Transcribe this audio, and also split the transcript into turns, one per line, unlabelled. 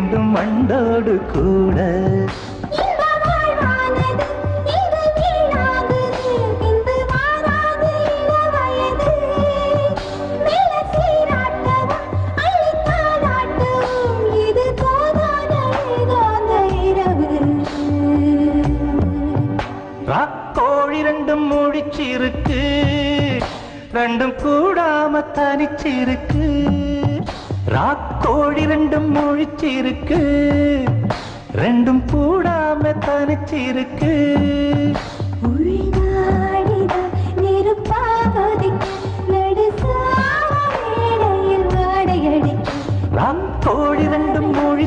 வேண்டும் மண்டோடு கூட. ராக்கோழி ரெண்டும் முழிச்சிருக்கு, ரெண்டும் கூடாம தனிச்சிருக்கு. ராக்கோழி ரெண்டும் முழிச்சிருக்கு, ரெண்டும் கூடாம தனிச்சிருக்கு. ராக்கோழி ரெண்டும் முழிச்சு